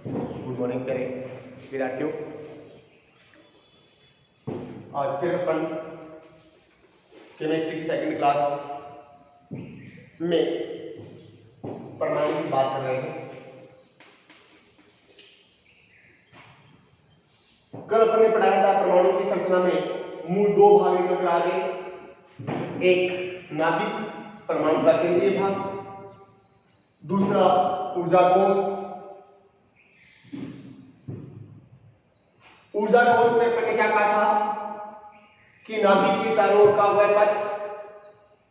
Good morning प्यारे विद्यार्थियों। आज फिर अपन केमिस्ट्री की सेकंड क्लास में परमाणु की बात कर रहे हैं। कल अपन ने पढ़ाया था परमाणु की संरचना में मूल दो भाग निकल कर आ गए। एक नाभिक परमाणु का केंद्रीय भाग, दूसरा ऊर्जा कोष। ऊर्जा कोष में अपन ने क्या कहा था कि नाभिक के चारों ओर का वह पथ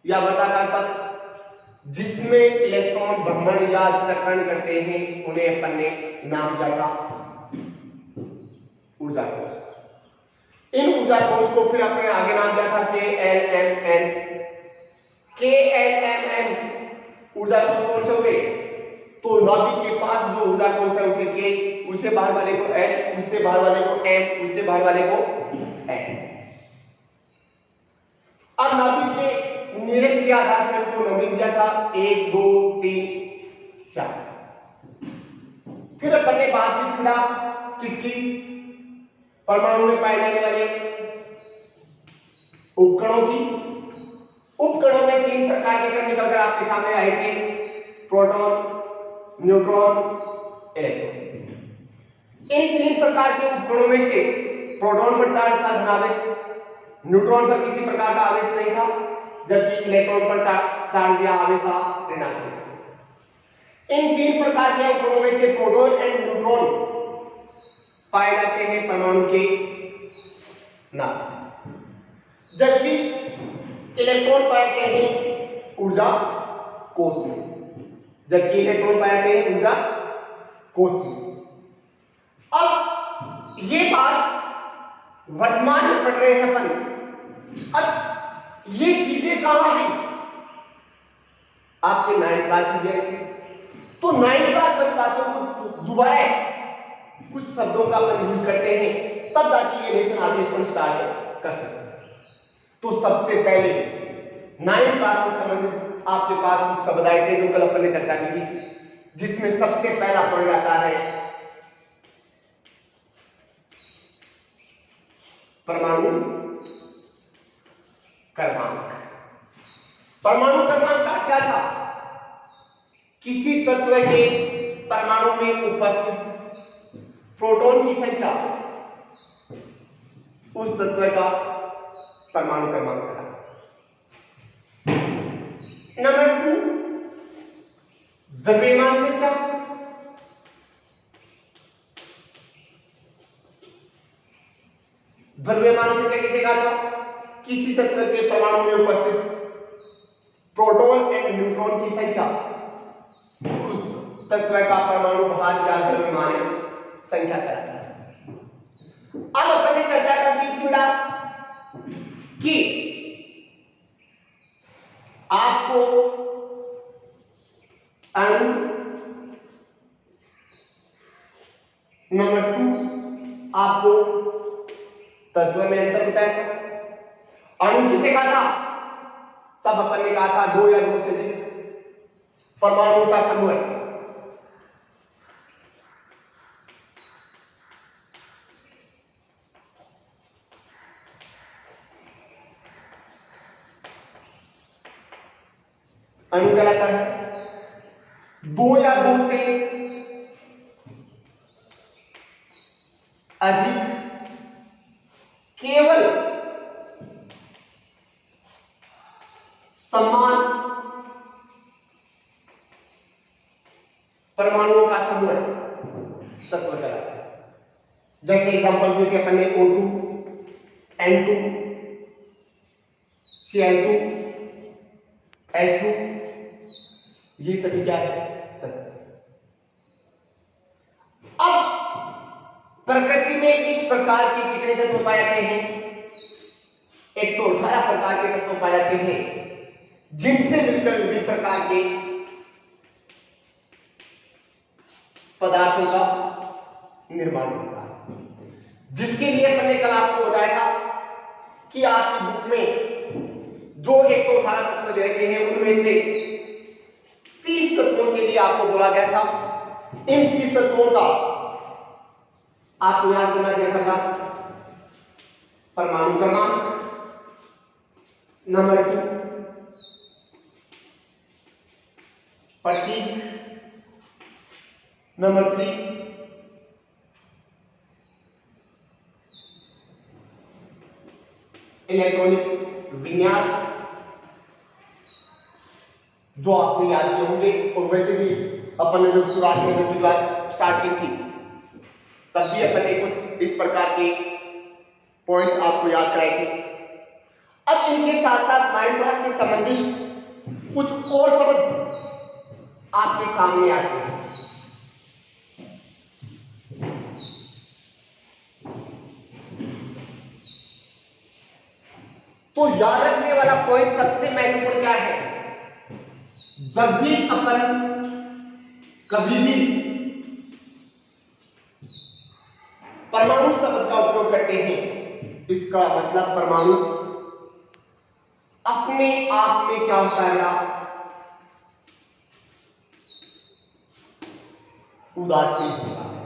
या वर्ताकार पथ जिसमें इलेक्ट्रॉन भ्रमण या चक्रण करते हैं उन्हें अपन ने नाम दिया था ऊर्जा कोष। इन ऊर्जा कोष को फिर अपने आगे नाम दिया था KLMN। KLMN ऊर्जा कोष कौन से हो गए? तो नाभिक के पास जो ऊर्जा कोष है उसे K, उससे बाहर वाले को L, उससे बाहर वाले को M, उससे बाहर वाले को N। अब नाभिक के नियरेस्ट के आधार पर उनको नंबरिंग दिया था 1 2 3 4। फिर अपन ने बात की थोड़ा किसकी? परमाणु में पाए जाने वाले उपकरणों की। उपकरणों में 3 प्रकार के कण निकलकर आपके सामने आए थे, प्रोटॉन, न्यूट्रॉन, इलेक्ट्रॉन। इन 3 प्रकार के उपकरणों में से प्रोटॉन पर चार्ज था धनावेश, न्यूट्रॉन पर किसी प्रकार का आवेश नहीं था, जबकि इलेक्ट्रॉन पर चार्ज या आवेश था ऋणात्मक। इन 3 प्रकार के उपकरणों में से प्रोटॉन एंड न्यूट्रॉन पाए जाते हैं परमाणु के नाभिक, जबकि इलेक्ट्रॉन पाए जाते हैं ऊर्जा कोष में, जबकि इलेक्ट्रॉन पाए जाते हैं ऊर्जा कोष में। अब ये बात वर्तमान में पढ़ रहे हैं अपन। अब ये चीजें कहां गई? आपके 9th क्लास में गए थे, तो 9th क्लास वाली बातों को दोबारा कुछ शब्दों का अपन यूज करते हैं, तब जाके ये लेसन आगे अपन स्टार्ट कर सकते हैं। तो सबसे पहले 9th क्लास से संबंधित आपके पास कुछ शब्द आए थे जो कल अपन ने चर्चा की थी, जिसमें सबसे पहला पॉइंट आता है परमाणु क्रमांक। परमाणु क्रमांक का क्या था? किसी तत्व के परमाणु में उपस्थित प्रोटॉन की संख्या उस तत्व का परमाणु क्रमांक है। नंबर 2 द्रव्यमान संख्या। द्रव्यमान संख्या किसे कहा था? किसी तत्व के परमाणु में उपस्थित प्रोटॉन एंड न्यूट्रॉन की संख्या उस तत्व का परमाणु भार या द्रव्यमान संख्या कहलाता है। अब अपन ने चर्चा कर दी थी बेटा कि आपको अणु, नंबर 2 आपको तत्व में अंतर बताया था। अणु किसे कहा था? तब अपन ने कहा था 2 या 2 से अधिक परमाणुओं का समूह है। अणु कहलाता है 2 या 2 से अधिक केवल समान परमाणुओं का समूह तत्व कहलाता है। जैसे एग्जांपल दिए थे अपन ने O2, N2, Cl2, H2, ये सभी क्या है? तत्व। अब प्रकृति में इस प्रकार के कितने तत्व पाए जाते हैं? 118 प्रकार के तत्व पाए जाते हैं, जिनसे मिलकर विभिन्न प्रकार के पदार्थों का निर्माण होता है। जिसके लिए अपन ने कल आपको बताया था कि आपकी बुक में जो 118 तत्व दे रखे हैं उनमें से 30 तत्वों के लिए आपको बोला गया था इन 30 तत्वों का आपको याद करना दिया था परमाणु क्रमांक, नंबर 2 प्रतीक, नंबर 3 इलेक्ट्रॉनिक विन्यास, जो आपने याद किए होंगे। और वैसे भी अपन ने जब शुरुआत में 10वीं क्लास स्टार्ट की थी तब भी अपन ने कुछ इस प्रकार के पॉइंट्स आपको याद कराए थे। अब इनके साथ साथ 9वीं क्लास से संबंधित कुछ और शब्द आपके सामने आते हैं। तो याद रखने वाला पॉइंट सबसे महत्वपूर्ण क्या है, जब भी अपन कभी भी परमाणु शब्द का उपयोग करते हैं, इसका मतलब परमाणु अपने आप में क्या होता है, उदासीन होता है।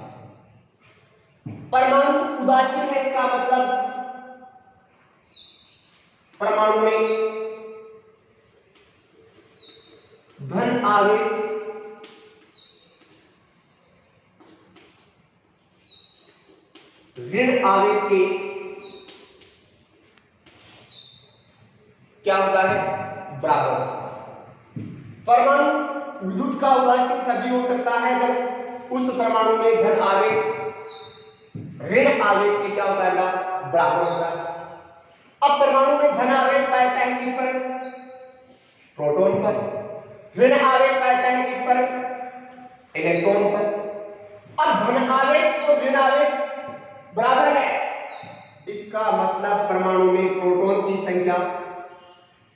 परमाणु उदासीन है, इसका मतलब परमाणु में धन आवेश ऋण आवेश के क्या होता है, बराबर। परमाणु विद्युत का उदासीन तभी हो सकता है जब उस परमाणु में धन आवेश ऋण आवेश के क्या होता है, बराबर होता है। अब परमाणु में धन आवेश पाता है किस पर, प्रोटॉन पर। ऋण आवेश पाता है किस पर, इलेक्ट्रॉन पर। अब धन आवेश और ऋण आवेश बराबर है, इसका मतलब परमाणु में प्रोटॉन की संख्या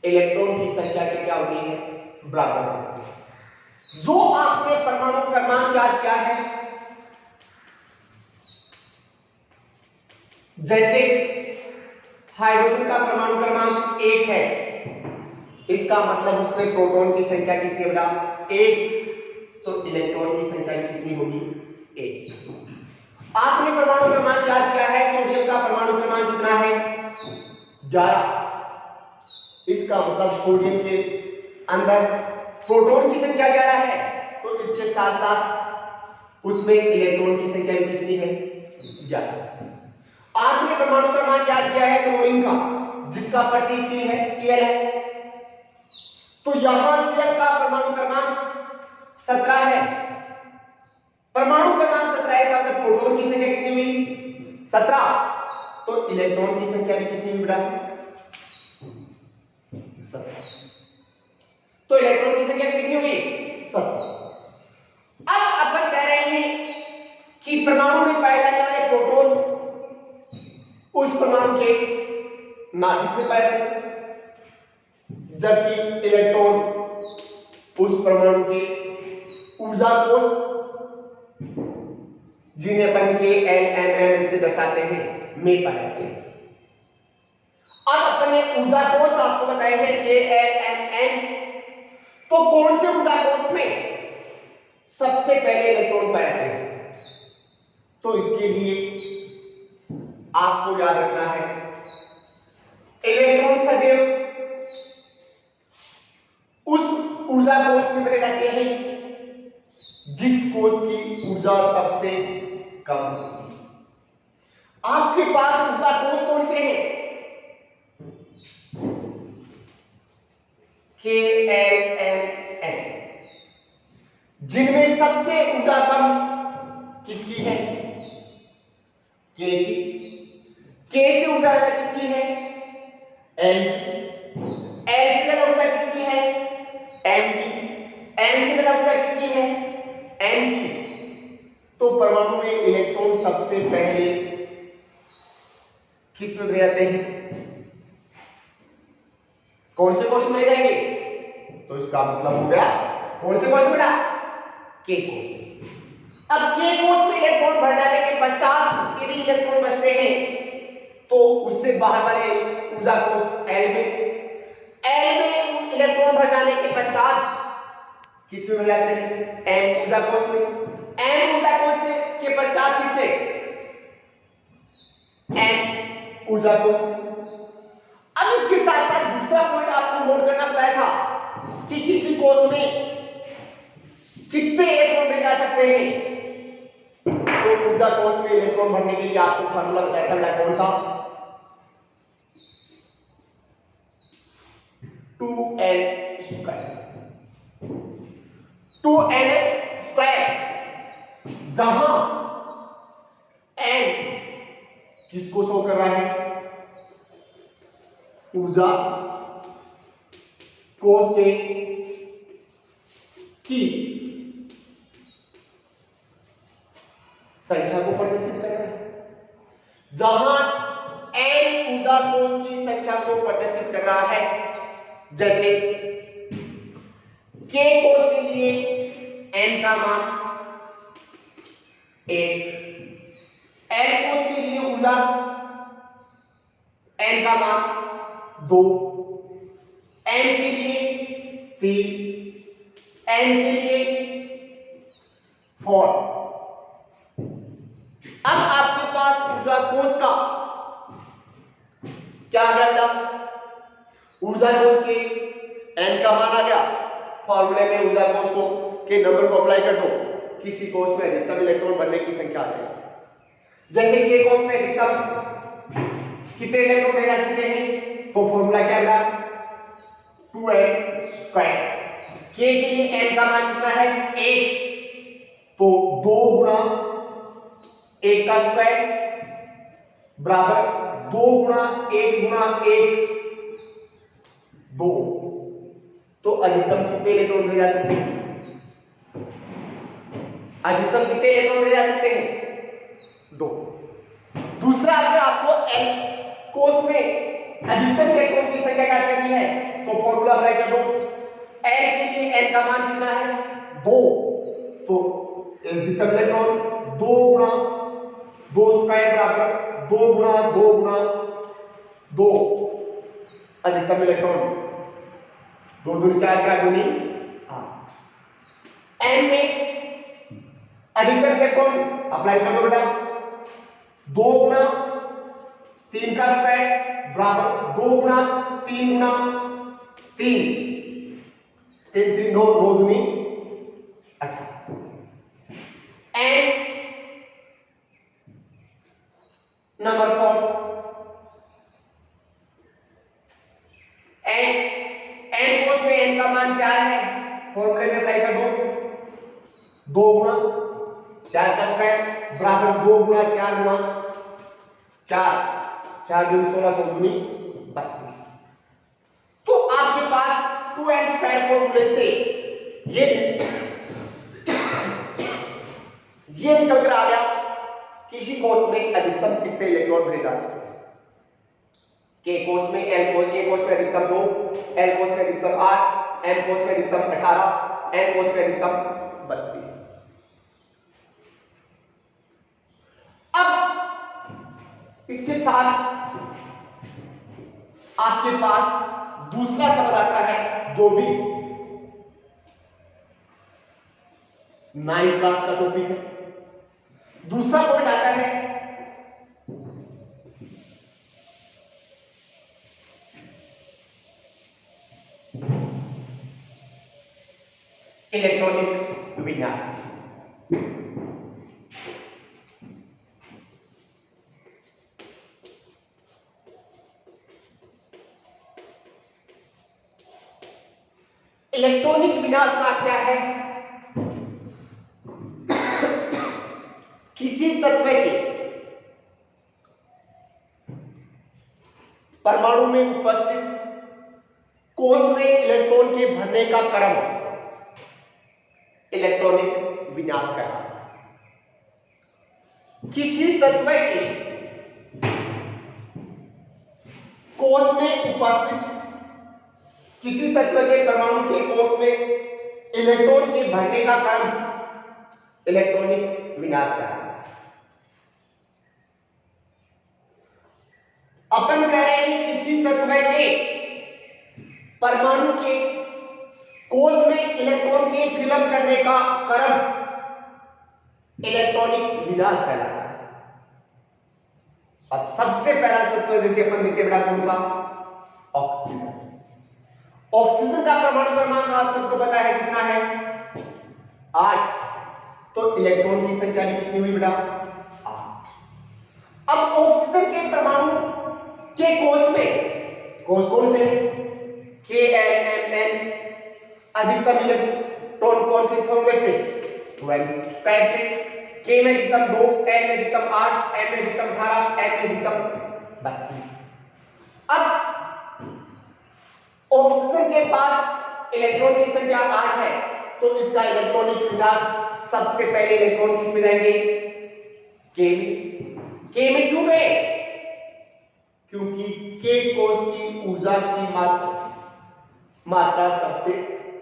इलेक्ट्रॉन की संख्या के क्या होती है, बराबर होती है। जो आपने परमाणु क्रमांक याद किया है, जैसे हाइड्रोजन का परमाणु क्रमांक 1 है, इसका मतलब उसमें प्रोटॉन की संख्या कितनी होगा, 1, तो इलेक्ट्रॉन की संख्या कितनी होगी, 1। आपने परमाणु क्रमांक याद किया है, सोडियम का परमाणु क्रमांक कितना है, 11। इसका मतलब सोडियम के अंदर प्रोटॉन की संख्या 11 है, तो इसके साथ साथ उसमें इलेक्ट्रॉन की संख्या कितनी है, 11। आपने परमाणु क्रमांक याद किया है क्लोरीन का, जिसका प्रतीक Cl है, तो यहां Cl का परमाणु क्रमांक 17 है। परमाणु क्रमांक 17, इसका मतलब प्रोटॉन की संख्या कितनी हुई, 17, तो इलेक्ट्रॉन की संख्या भी कितनी हुई बेटा, 17। तो इलेक्ट्रॉन की संख्या कितनी हुई, 17। अब अपन कह रहे हैं कि परमाणु में पाए जाने वाले प्रोटॉन उस परमाणु के नाभिक में पाए जाते हैं, जबकि इलेक्ट्रॉन उस परमाणु के ऊर्जा कोष, जिन्हें अपन के LMN से दर्शाते हैं, में पाए जाते हैं। अब अपन ने ऊर्जा कोष आपको बताए हैं KLMN, तो कौन से ऊर्जा कोष में सबसे पहले इलेक्ट्रॉन पाए जाते हैं, तो इसके लिए आपको याद रखना है, इलेक्ट्रॉन सदैव उस ऊर्जा कोष में भरे जाते हैं जिस कोष की ऊर्जा सबसे कम होती है। आपके पास ऊर्जा कोष कौन से हैं, KLMN, जिनमें सबसे ऊर्जा कम किसकी है, K की। K से ऊर्जा ज्यादा किसकी है, L की। L से ज्यादा ऊर्जा किसकी है, M की। M से ज्यादा ऊर्जा किसकी है, N की। तो परमाणु में इलेक्ट्रॉन सबसे पहले किस में भरे जाते हैं, कौन से कोष में भरे जाएंगे, तो इसका मतलब हो गया कौन से कोष बेटा, K कोष। अब K कोष में इलेक्ट्रॉन भर जाने के पश्चात यदि इलेक्ट्रॉन बचते हैं तो उससे बाहर वाले ऊर्जा कोष L में इलेक्ट्रॉन भर जाने के पश्चात किस में भर जाते हैं, M ऊर्जा कोष में। M ऊर्जा कोष से के पश्चात किससे, एन ऊर्जा कोष। अब इसके साथ साथ दूसरा पॉइंट आपको नोट करना बताया था कि किसी कोष में कितने इलेक्ट्रॉन भेजे जा सकते हैं। तो ऊर्जा कोष में इलेक्ट्रॉन भरने के लिए आपको फार्मूला बताया था कौन सा, 2n स्क्वायर। 2n स्क्वायर, जहां n किसको शो कर रहा है, ऊर्जा कोष के की संख्या को प्रदर्शित कर रहा है। जहां n ऊर्जा कोष की संख्या को प्रदर्शित कर रहा है, जैसे k कोष के लिए n का मान 1, l कोष के लिए ऊर्जा n का मान 2, n के लिए 3, n के लिए 4। अब आपके पास ऊर्जा कोष का क्या आ गया, ऊर्जा कोष के n का मान आ गया। फॉर्मूले में ऊर्जा कोष को के नंबर को अप्लाई कर दो, किसी कोष में अधिकतम इलेक्ट्रॉन बनने की संख्या आ जाएगी। जैसे के कोष में अधिकतम कितने इलेक्ट्रॉन भेजे जा सकते हैं, तो फॉर्मूला क्या है, 2n स्क्वायर। k के लिए n का मान कितना है, 1, तो 2 गुणा 1 का स्क्वायर बराबर 2 गुणा 1 गुणा 1 2। तो अधिकतम कितने इलेक्ट्रॉन भेजे जा सकते हैं, अधिकतम कितने इलेक्ट्रॉन भेजे जा सकते हैं, 2। दूसरा, अगर आपको n कोष में अधिकतम इलेक्ट्रॉन की संख्या ज्ञात करनी है, तो फॉर्मूला अप्लाई कर दो। n के लिए n का मान कितना है, 2, तो अधिकतम इलेक्ट्रॉन 2 गुणा 2 स्क्वायर बराबर 2 गुणा 2 गुणा 2, अधिकतम इलेक्ट्रॉन 2 दूनी 4 4 दूनी 8। n में अधिकतम इलेक्ट्रॉन अप्लाई कर दो बेटा, 2 गुणा 3 का स्क्वायर बराबर 2 गुणा 3 गुणा 3, 3 3 9 9 दूनी 18। n नंबर 4, n कोष में n का मान 4 है, फॉर्मूले में अप्लाई कर दो, 2 गुणा 4 का स्क्वायर बराबर 2 गुणा 4 गुणा 4, 4 दूनी 16 16 दूनी 32। तो आपके पास 2n स्क्वायर फॉर्मूले से ये निकल कर आ गया किसी कोष में अधिकतम कितने इलेक्ट्रॉन भेजे जा सकते हैं। के कोष में के कोष में अधिकतम 2, l कोष में अधिकतम 8, m कोष में अधिकतम 18, n कोष में अधिकतम 32। अब इसके साथ आपके पास दूसरा शब्द आता है, जो भी 9th क्लास का टॉपिक है। दूसरा पॉइंट आता है इलेक्ट्रॉनिक विन्यास। इलेक्ट्रॉनिक विन्यास का क्या है, किसी तत्व के परमाणु में उपस्थित कोष में इलेक्ट्रॉन के भरने का क्रम इलेक्ट्रॉनिक विन्यास कहलाता है। किसी तत्व के कोष में उपस्थित किसी तत्व के परमाणु के कोष में इलेक्ट्रॉन के भरने का क्रम इलेक्ट्रॉनिक विन्यास कहलाता है। अपन कह रहे हैं किसी तत्व के परमाणु के कोष में इलेक्ट्रॉन के फिलअप करने का क्रम इलेक्ट्रॉनिक विन्यास कहलाता है। अब सबसे पहला तत्व जैसे अपन देखते हैं बेटा कौन सा, ऑक्सीजन। ऑक्सीजन का परमाणु क्रमांक आप सबको पता है कितना है, 8। तो इलेक्ट्रॉन की संख्या भी कितनी हुई बेटा, 8। अब ऑक्सीजन के परमाणु के कोष में, कोष कौन से, KNMN, अधिकतम इलेक्ट्रॉन कौन से फॉर्मूले से, 12 स्क्वायर से। K में अधिकतम 2, N में अधिकतम 8, M में अधिकतम 18, N में अधिकतम 32। अब ऑक्सीजन के पास इलेक्ट्रॉन की संख्या 8 है, तो इसका इलेक्ट्रॉनिक विन्यास सबसे पहले इलेक्ट्रॉन किस में जाएंगे, K में। K में क्यों गए, क्योंकि K कोष की ऊर्जा की मात्रा सबसे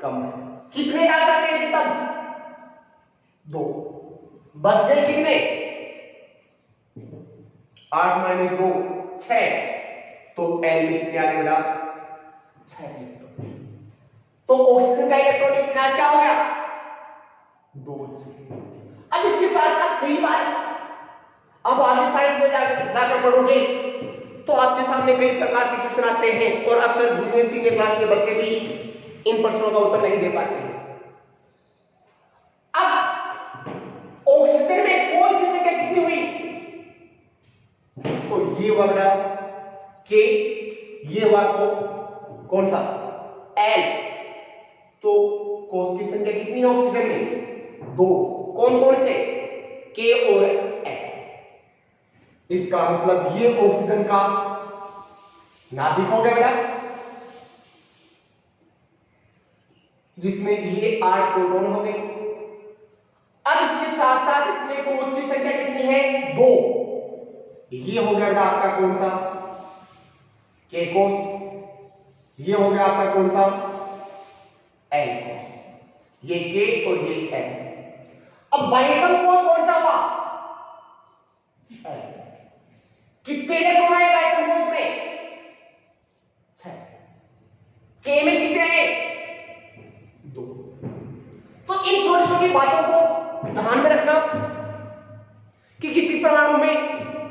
कम है। कितने जा सकते हैं अधिकतम, 2। बच गए कितने, 8 माइनस 2 6। तो L में कितने आ गए बेटा, 6 इलेक्ट्रॉन। तो ऑक्सीजन का इलेक्ट्रॉनिक विन्यास क्या हो गया, 2 6। अब इसके साथ साथ कई बार अब आगे साइंस में जाकर पढ़ोगे तो आपके सामने कई प्रकार के क्वेश्चन आते हैं और अक्सर जूनियर सीनियर क्लास के बच्चे भी इन प्रश्नों का उत्तर नहीं दे पाते हैं। अब ऑक्सीजन में कोष की संख्या कितनी हुई, तो ये हुआ बेटा K, ये हुआ कौन सा, L। तो कोष की संख्या कितनी है ऑक्सीजन में, 2। कौन कौन से, K और L। इसका मतलब ये ऑक्सीजन का नाभिक हो गया बेटा, जिसमें ये 8 प्रोटॉन हो गए। अब इसके साथ साथ इसमें कोष की संख्या कितनी है, 2। ये हो गया बेटा आपका कौन सा, K कोष। ये हो गया आपका कौन सा, L कोष। ये K और ये L। अब बाह्यतम कोष कौन सा हुआ, L। कितने इलेक्ट्रॉन आए बाह्यतम कोष में, 6। K में कितने हैं, 2। तो इन छोटी छोटी बातों को ध्यान में रखना कि किसी परमाणु में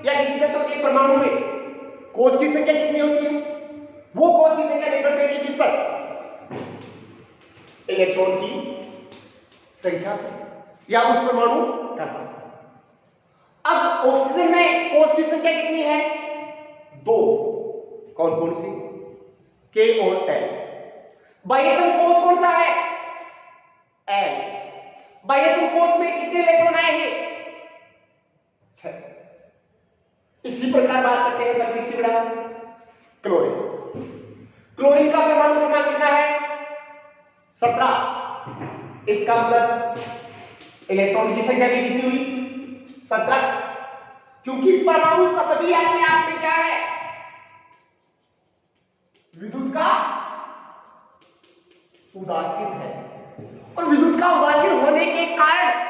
या किसी तत्व के परमाणु में कोष की संख्या कितनी होती है, वो कोष की संख्या निर्भर करेगी किस पर, इलेक्ट्रॉन की संख्या या उस परमाणु का। अब ऑक्सीजन में कोष की संख्या कितनी है, 2। कौन कौन सी, K और L। बाह्यतम कोष कौन सा है, L। बाह्यतम कोष में कितने इलेक्ट्रॉन आए हैं, 6। इसी प्रकार बात करते हैं तब किसकी बेटा, क्लोरीन। क्लोरीन का परमाणु क्रमांक कितना है, 17। इसका मतलब इलेक्ट्रॉन की संख्या भी कितनी हुई, 17। क्योंकि परमाणु शब्द ही अपने आप में क्या है, विद्युत का उदासीन है। और विद्युत का उदासीन होने के कारण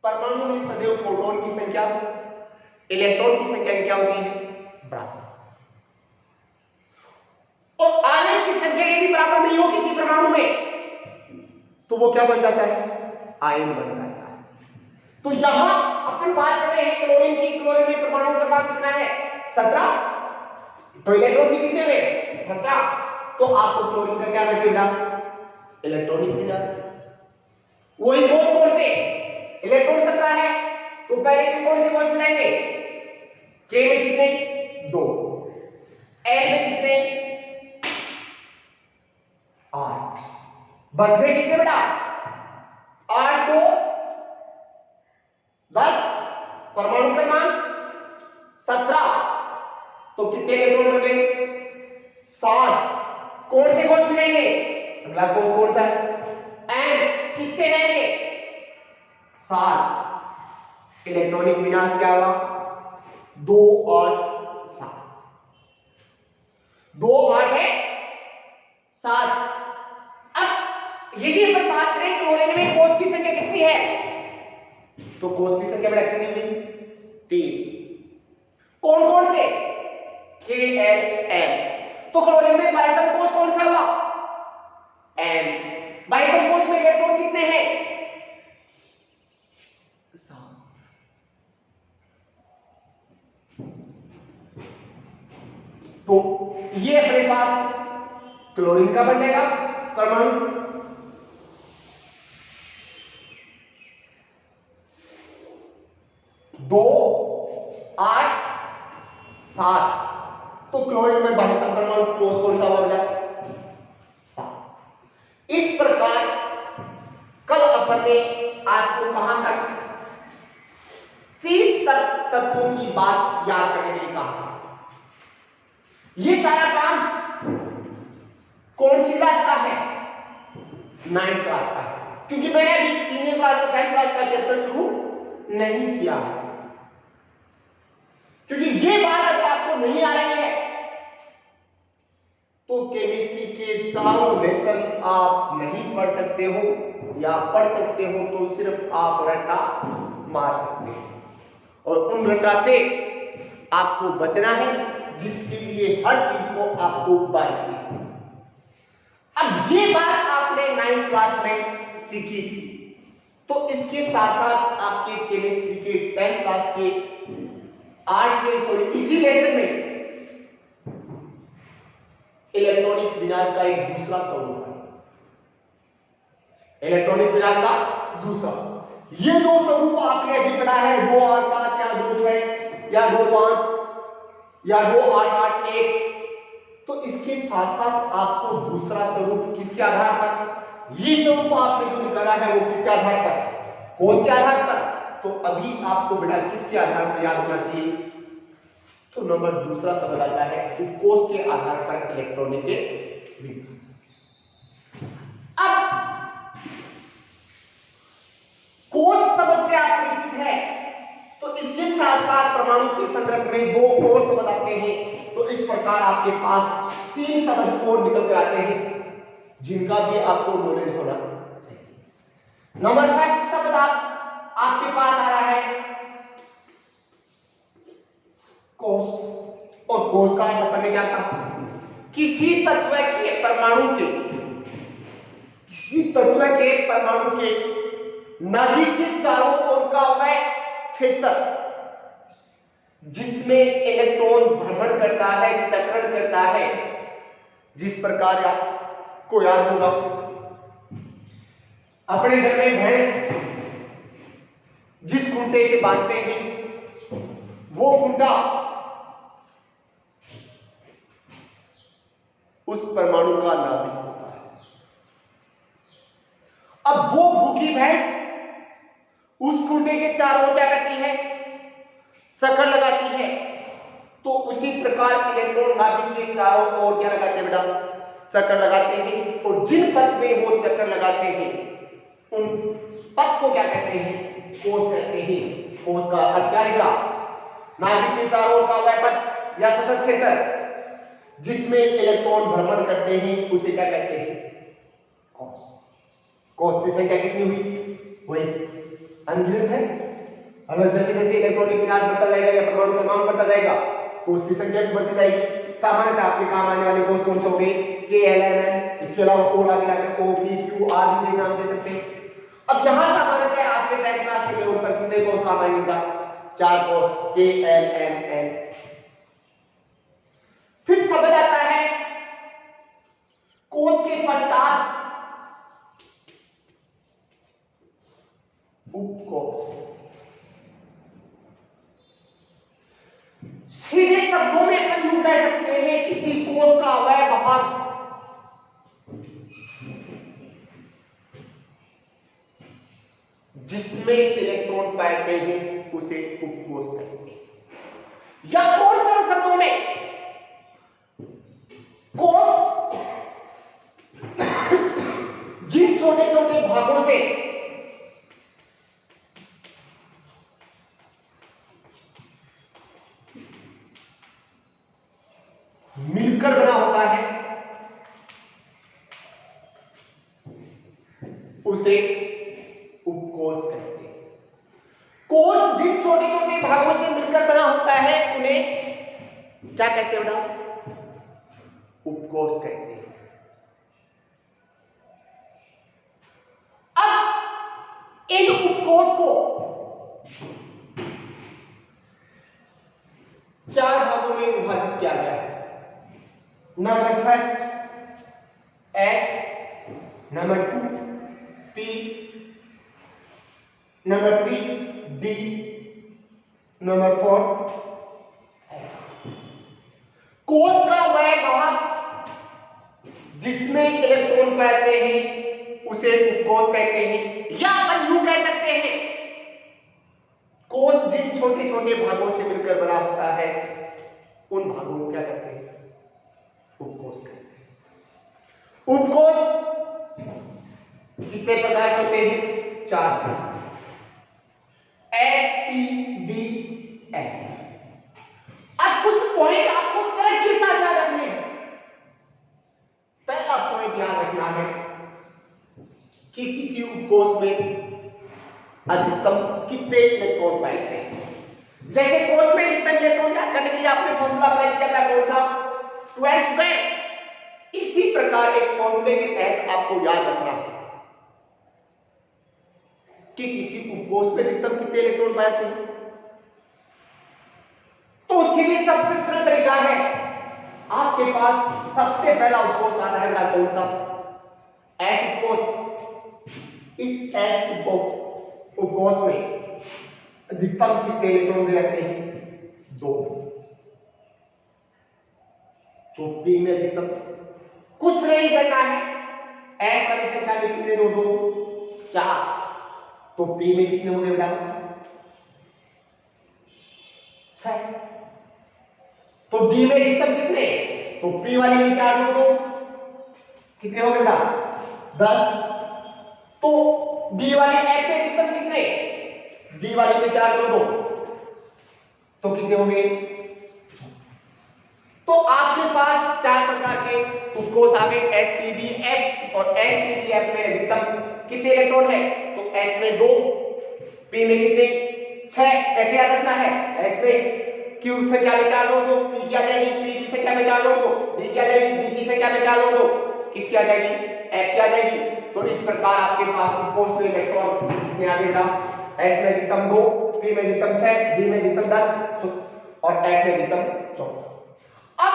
परमाणु में सदैव प्रोटॉन की संख्या इलेक्ट्रॉन की संख्या क्या होती है, बराबर। और आवेश की संख्या यदि बराबर नहीं हो किसी परमाणु में तो वो क्या बन जाता है, आयन बन जाता है। तो यहां अपन बात कर रहे हैं क्लोरीन की। क्लोरीन में परमाणु क्रमांक कितना है, 17। तो इलेक्ट्रॉन भी कितने हुए, 17। तो आपको क्लोरीन का क्या बचेगा, इलेक्ट्रॉनिक विन्यास। वही कोष कौन से, इलेक्ट्रॉन 17 है, तो पहले के कौन से कोष मिलाएंगे, K में कितने, 2। L में कितने, 8। बच गए कितने बेटा, 8 को 10, परमाणु क्रमांक 17। तो कितने इलेक्ट्रॉन बचे, 7। कौन से कोष मिलेंगे, अगला कोष कौन सा है, M। कितने रहेंगे, 7। इलेक्ट्रॉनिक विन्यास क्या हुआ, 2 और 7। 2 8 है 7। अब यदि अपन बात करें क्लोरीन में कोष की संख्या कितनी है, तो कोष की संख्या बेटा कितनी हुई, 3। कौन कौन से, K L M। तो क्लोरीन में बाह्यतम कोष कौन सा हुआ, M। बाह्यतम कोष में इलेक्ट्रॉन कितने हैं, 7। तो ये अपने पास क्लोरीन का बन जाएगा परमाणु। 2 8 7, तो क्लोरीन में बाहर का परमाणु कौन सा हुआ बेटा? 7। इस प्रकार कल अपन ने आपको कहां तक 30 तत्वों की बात याद करने के लिए कहा। ये सारा काम कौन सी क्लास का है? 9th क्लास का है, क्योंकि मैंने अभी सीनियर क्लास और 10th क्लास का चैप्टर शुरू नहीं किया है। क्योंकि ये बात अगर आपको नहीं आ रही है तो केमिस्ट्री के चारों लेसन आप नहीं पढ़ सकते हो, या पढ़ सकते हो तो सिर्फ आप रट्टा मार सकते हो, और उन रट्टा से आपको बचना है, जिसके लिए हर चीज को आपको बारीकी से। अब ये बात आपने 9th क्लास में सीखी थी, तो इसके साथ साथ आपके केमिस्ट्री के 10th क्लास के 8वें इसी लेसन में इलेक्ट्रॉनिक विनाश का एक दूसरा स्वरूप है। इलेक्ट्रॉनिक विनाश का दूसरा, ये जो स्वरूप आपने अभी पढ़ा है 2 8 7 या 2 6 या 2 5 या 2 8 8 1, तो इसके साथ साथ आपको दूसरा स्वरूप किसके आधार पर, ये स्वरूप आपने जो निकाला है वो किसके आधार पर? कोष के आधार पर। तो अभी आपको बेटा किसके आधार पर याद होना चाहिए? तो नंबर दूसरा शब्द आता है कोष के आधार पर इलेक्ट्रॉनिक के विनाश। अब कोष शब्द से आप परिचित है, तो इसके साथ साथ परमाणु के संदर्भ में 2 और शब्द आते हैं। तो इस प्रकार आपके पास 3 शब्द और निकल कर आते हैं, जिनका भी आपको नॉलेज होना चाहिए। नंबर फर्स्ट शब्द आपके पास आ रहा है कोष, और कोष का अर्थ अपन ने क्या कहा? किसी तत्व के परमाणु के नाभिक के चारों ओर का वह क्षेत्र जिसमें इलेक्ट्रॉन भ्रमण करता है, चक्रण करता है। जिस प्रकार आपको याद होगा अपने घर में भैंस जिस खूंटे से बांधते हैं वो खूंटा उस परमाणु का नाभिक होता है। अब वो भूखी भैंस उस खूंटे के चारों ओर क्या करती है? सक्कर लगाती है। तो उसी प्रकार इलेक्ट्रॉन नाभिक के चारों ओर क्या लगाते हैं बेटा? चक्कर लगाते हैं। और जिन पथ में वो चक्कर लगाते हैं उन पथ को क्या कहते हैं? कोष कहते हैं। कोष का अर्थ क्या निकला? नाभिक के चारों ओर का वह पथ या सतत क्षेत्र जिसमें इलेक्ट्रॉन भ्रमण करते हैं उसे क्या कहते हैं? कोष। कोष की संख्या कितनी हुई? वही अनगिनत है। अगर जैसे जैसे इलेक्ट्रॉनिक विनाश बढ़ता जाएगा या परमाणु का क्रमांक बढ़ता जाएगा, कोष की संख्या भी बढ़ती जाएगी। सामान्यतः आपके काम आने वाले कोष कौन से होंगे? K, L, M, N, इसके अलावा और आगे आकर O, P, Q, R भी नाम दे सकते हैं। अब यहाँ सामान्यतः आपके 10th क्लास के लेवल पर कितने कोष काम आएंगे? 4 कोष, K, L, M, N। फिर शब्द आता है कोष के पश्चात उपकोष। सीधे शब्दों में अपन यूं कह सकते हैं किसी कोष का वह भाग जिसमें इलेक्ट्रॉन पाते हैं उसे उपकोष कहते हैं। या और सरल शब्दों में कोष जिन छोटे छोटे भागों से मिलकर बना होता है उसे उपकोष कहते हैं। कोष जिन छोटे छोटे भागों से मिलकर बना होता है उन्हें क्या कहते हैं बेटा? उपकोष कहते हैं। अब इन उपकोष को 4 भागों में विभाजित किया गया है। Number first S, number 2 P, number 3 D, number 4 कोष का वह भाग जिसमें इलेक्ट्रॉन रहते हैं उसे उपकोष कहते हैं, या अपन यूं कह सकते हैं कोष जिन छोटे छोटे भागों से मिलकर बना होता है उन भागों को क्या कहते हैं, उपकोष कहते हैं। उपकोष कितने प्रकार के होते हैं, 4 S, P, D, F। अब कुछ पॉइंट आपको तरह के साथ याद रखने हैं। पहला पॉइंट याद रखना है कि किसी उपकोष में अधिकतम कितने इलेक्ट्रॉन पाए जाते हैं। जैसे कोष में अधिकतम इलेक्ट्रॉन याद करने के लिए आपने फॉर्मूला अप्लाई किया था कौन सा, 12 स्क्वायर। इसी प्रकार एक फॉर्मूले के तहत आपको याद रखना है कि किसी उपकोष में अधिकतम कितने इलेक्ट्रॉन पाए जाते हैं। तो उसके लिए सबसे सरल तरीका है, आपके पास सबसे पहला उपकोष आ रहा है कौन सा, S उपकोष। इस S उपकोष में अधिकतम कितने इलेक्ट्रॉन रहते हैं, 2। तो P में अधिकतम कुछ नहीं करना है, S वाली संख्या में कितने 2, 4। तो P में कितने होंगे बेटा, 6। तो D में अधिकतम कितने, तो P वाले में 4 2 कितने हो गए बेटा, 10। तो D वाली F में अधिकतम कितने, D वाली में 4 2 तो कितने होंगे। तो आपके पास 4 प्रकार के उपकोष आ गए, S, P, D, F। और S, P, D, F में अधिकतम कितने इलेक्ट्रॉन है, तो S में 2, P में कितने, 6। कैसे याद रखना है, S में Q संख्या में 4 लोगों को P की आ जाएगी, P की संख्या में 4 लोगों को D की आ जाएगी, D की संख्या में 4 लोगों को किसकी आ जाएगी, F की आ जाएगी। तो इस प्रकार आपके पास उपकोष में इलेक्ट्रॉन कितने आ गए, S में अधिकतम 2, P में अधिकतम 6, D में अधिकतम 10 और F में अधिकतम 14। अब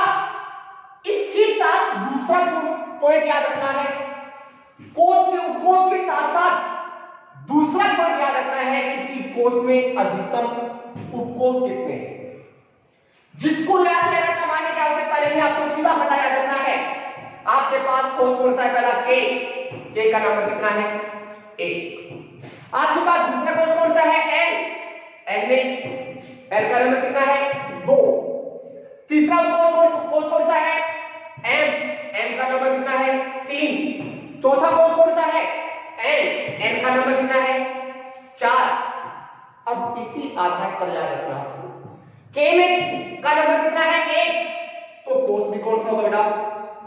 इसके साथ दूसरा पॉइंट याद रखना है, कोष के उपकोष के साथ साथ दूसरा पॉइंट याद रखना है, किसी कोष में अधिकतम उपकोष कितने हैं। जिसको याद करने की आवश्यकता नहीं है, आपको सीधा पता याद रखना है। आपके पास कोष कौन सा है, पहला K का नंबर कितना है, 1। आपके पास दूसरा कोष कौन सा है, L में L का नंबर कितना है, 2। तीसरा कोष कौन सा है, M का नंबर कितना है, 3। चौथा कोष कौन सा है, N का नंबर कितना है, 4। अब इसी आधार पर याद रखना है K में का नंबर कितना है, 1। तो कोष भी कौन सा होगा बेटा,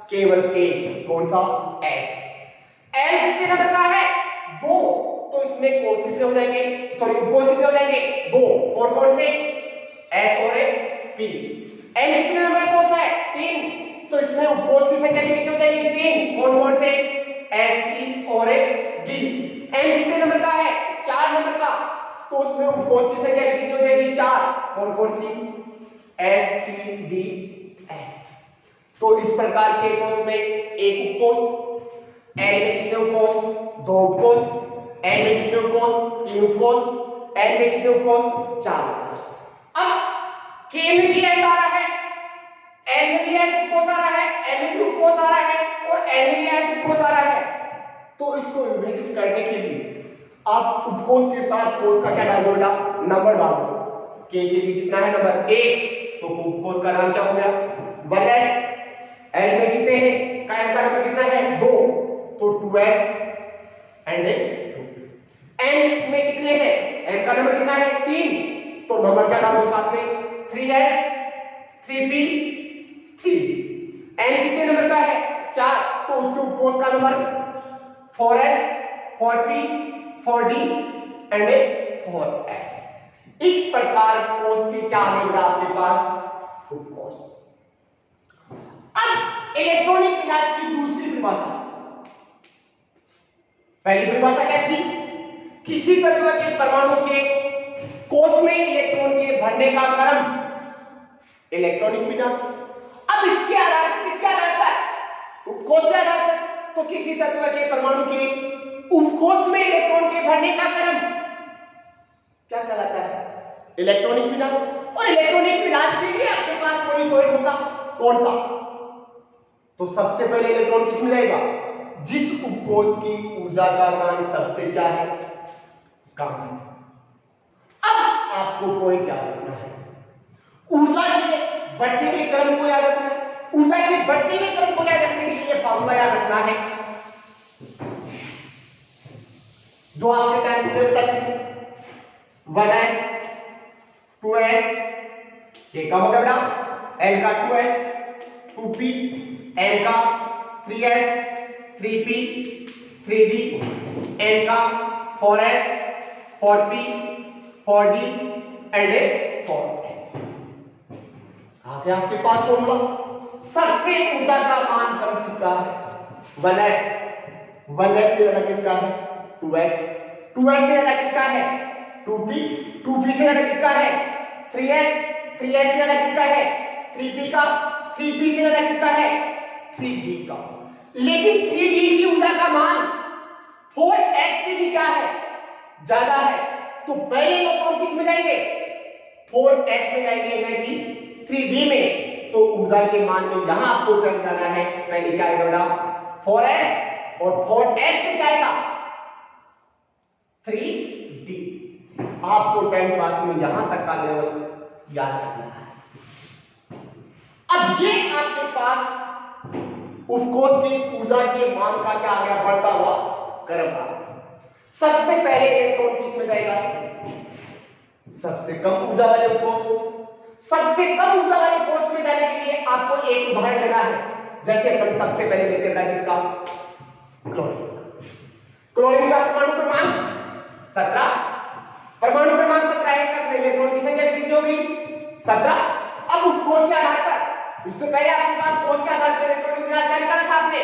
केवल 1, कौन सा, S। L कितने नंबर का है, 2। तो इसमें कोष कितने हो जाएंगे, सॉरी उपकोष कितने हो जाएंगे, 2। कौन कौन से, S और P। N कितने नंबर का कोष है, 3। तो इसमें उपकोष की संख्या कितनी हो जाएगी, 3। कौन कौन से, S, P और D। N कितने नंबर का है, 4 नंबर का। तो उसमें उपकोष की संख्या कितनी हो जाएगी, 4। कौन कौन सी, S, T, D, F। तो इस प्रकार के कोष में एक उपकोष, L में कितने उपकोष, 2 उपकोष, N में कितने उपकोष, 3 उपकोष, N में कितने उपकोष, 4 उपकोष। अब K में भी ऐसा आ रहा है, N में भी ऐसा उपकोष आ रहा है, N में भी उपकोष आ रहा है और N में भी ऐसा उपकोष आ रहा है। तो इसको विभेदित करने के लिए आप उपकोष के साथ कोष का क्या डाल दो बेटा, नंबर डाल दो। K के लिए कितना है, नंबर 1। तो उपकोष का नाम क्या हो गया, 1S। L में कितने हैं, L का नंबर कितना है, 2। तो 2S एंड 2। N में कितने हैं, N का नंबर कितना है, 3। तो नंबर क्या डाल दो साथ में, 3S, 3P, 3D। N कितने नंबर का है, 4। तो उसके उपकोष का number 4S, 4P, 4D and 4F। इस प्रकार कोष की क्या होगा आपके पास, उपकोष। अब इलेक्ट्रॉनिक विन्यास की दूसरी परिभाषा, पहली परिभाषा क्या थी, किसी तत्व के परमाणु के कोष में इलेक्ट्रॉन के भरने का क्रम इलेक्ट्रॉनिक विन्यास। अब अब इसके आधार पर, किसके आधार पर, उपकोष के आधार पर, तो किसी तत्व के परमाणु के उपकोष में इलेक्ट्रॉन के भरने का क्रम क्या कहलाता है, इलेक्ट्रॉनिक विनाश। और इलेक्ट्रॉनिक विनाश के लिए आपके पास कोई पॉइंट होगा, कौन सा, तो सबसे पहले इलेक्ट्रॉन किस में जाएगा, जिस उपकोष की ऊर्जा का मान सबसे क्या है, कम है। अब आपको पॉइंट याद रखना है, ऊर्जा के बढ़ते हुए क्रम को याद रखना है। ऊर्जा के बढ़ते हुए क्रम को याद रखने के लिए फॉर्मूला याद रखना है जो आपके टाइम टेबल तक 1s 2s, ये कब होगा बेटा, l का 2s 2p, m का 3s 3p 3d, n का 4s 4p 4d and 4n। आगे आपके पास फॉर्मूला, सबसे ऊंचा का मान क्रम किसका है, 1s, 1s से ज्यादा किसका है, 2s, 2s से ज्यादा किसका है, 2p, 2p से ज्यादा किसका है, 3s, 3s से ज्यादा किसका है, 3p का, 3p से ज्यादा किसका है, 3d का। लेकिन 3d की ऊर्जा का मान 4s से भी क्या है, ज्यादा है, तो पहले इलेक्ट्रॉन किस में जाएंगे, 4s में जाएंगे, नहीं कि 3d में। तो ऊर्जा के मान में यहां आपको चल जाना है, पहले क्या आएगा बेटा, 4s, और 4s से क्या आएगा, 3d। आपको 10th क्लास में यहां तक का लेवल याद रखना है। अब ये आपके पास उपकोष की ऊर्जा के मान का क्या आ गया, बढ़ता हुआ क्रम आ गया। सबसे पहले इलेक्ट्रॉन किस में जाएगा, सबसे कम ऊर्जा वाले उपकोष। सबसे कम ऊर्जा वाले कोष में जाने के लिए आपको एक उदाहरण लेना है, जैसे अपन सबसे पहले लेते हैं किसका, क्लोरीन। क्लोरीन का परमाणु क्रमांक 17, परमाणु क्रमांक 17 है, इसका इलेक्ट्रॉन की संख्या कितनी होगी, 17। अब उपकोष के आधार पर, इससे पहले आपके पास कोष के आधार पर इलेक्ट्रॉनिक विन्यास क्या निकाला था आपने,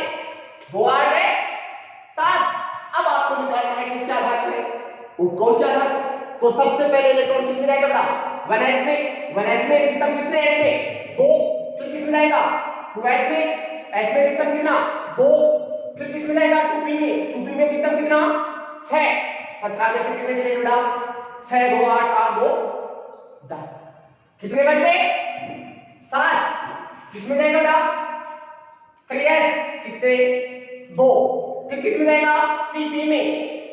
2 8 है 7। अब आपको निकालना है किसके आधार पर, उपकोष के आधार पर। तो सबसे पहले इलेक्ट्रॉन किस में जाएगा बेटा, 1s में, 1s में अधिकतम कितने s में, 2, फिर किस में जाएगा, 2s में, s में अधिकतम कितना, 2, फिर किस में जाएगा, 2p में, 2p में अधिकतम कितना, 6, 17 में से कितने चले बेटा, 6 2 8 8 2 10, कितने बच गए, 7, किस में जाएगा बेटा, 3s कितने, 2, फिर किस में जाएगा, 3p में,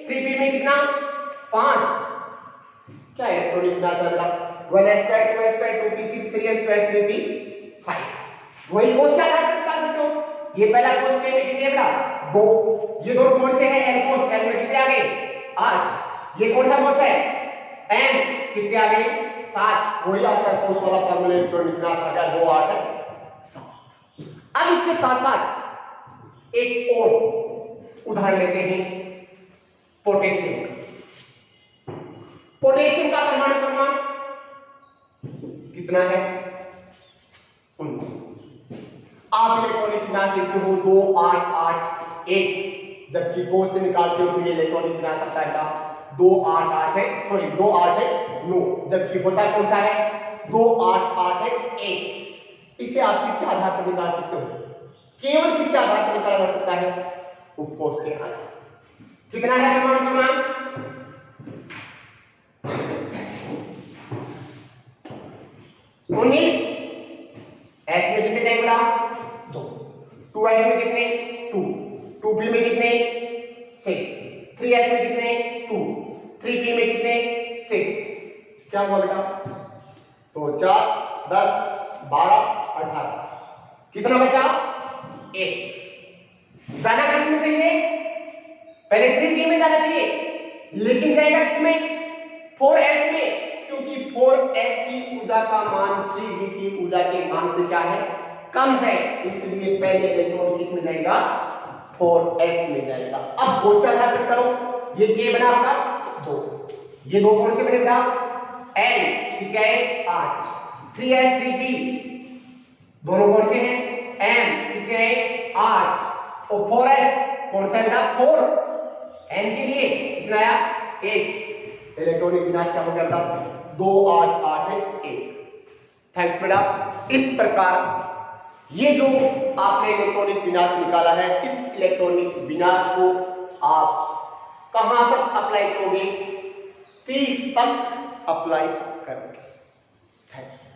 3p में कितना, 5। क्या इलेक्ट्रॉनिक विन्यास है बेटा, 1s square 2s square 2p 6 3s square 3p 5। वही कोष के आधार पर निकाल सकते हो। ये पहला कोष के में कितने बेटा, 2, ये दोनों कौन से हैं, n कोष, n में कितने आ गए, 8। ये कौन सा कोष है, m, कितने आ गए, 7। वही आपका कोष वाला फार्मूला इलेक्ट्रॉनिक विन्यास आ गया, 2 8 7। अब इसके साथ साथ एक और उदाहरण लेते हैं, पोटेशियम। पोटेशियम का परमाणु क्रमांक कितना है, 19। आप इलेक्ट्रॉनिक विन्यास लिखते हो 2 8 8 1, जबकि कोष से निकालते हो तो ये इलेक्ट्रॉनिक विन्यास आता है 2 8 8 है, सॉरी 2 8 है 9, जबकि होता कौन सा है, 2 8 8 है 1। इसे आप किसके आधार पर निकाल सकते हो, केवल किसके आधार पर निकाला जा सकता है, उपकोष के आधार। कितना है परमाणु क्रमांक, 19। s में कितने जाएंगे बेटा, 2, 2s में कितने, 2, 2p में कितने, 6, 3s में कितने, 2, 3p में कितने, 6। क्या हुआ बेटा, तो 4 10 12 18, कितना बचा, 1। जाना किस में चाहिए, पहले 3d में जाना चाहिए, लेकिन जाएगा किसमें, 4s में, क्योंकि 4s की ऊर्जा का मान 3d की ऊर्जा के मान से क्या है, कम है, इसलिए पहले इलेक्ट्रॉन किस में जाएगा, 4s में जाएगा। अब कोष का आधार पर करो, ये k बना आपका 2, ये दो कौन से बनेगा, l ठीक है 8, 3s 3p दोनों कौन से हैं, m कितने हैं 8, और 4s कौन सा बेटा 4, n के लिए कितना आया 1। इलेक्ट्रॉनिक विन्यास क्या हो गया बेटा 2 8 8 1। थैंक्स बेटा। इस प्रकार ये जो आपने इलेक्ट्रॉनिक विनाश निकाला है, इस इलेक्ट्रॉनिक विनाश को आप कहां तक अप्लाई करोगे? 30 तक अप्लाई करोगे। थैंक्स।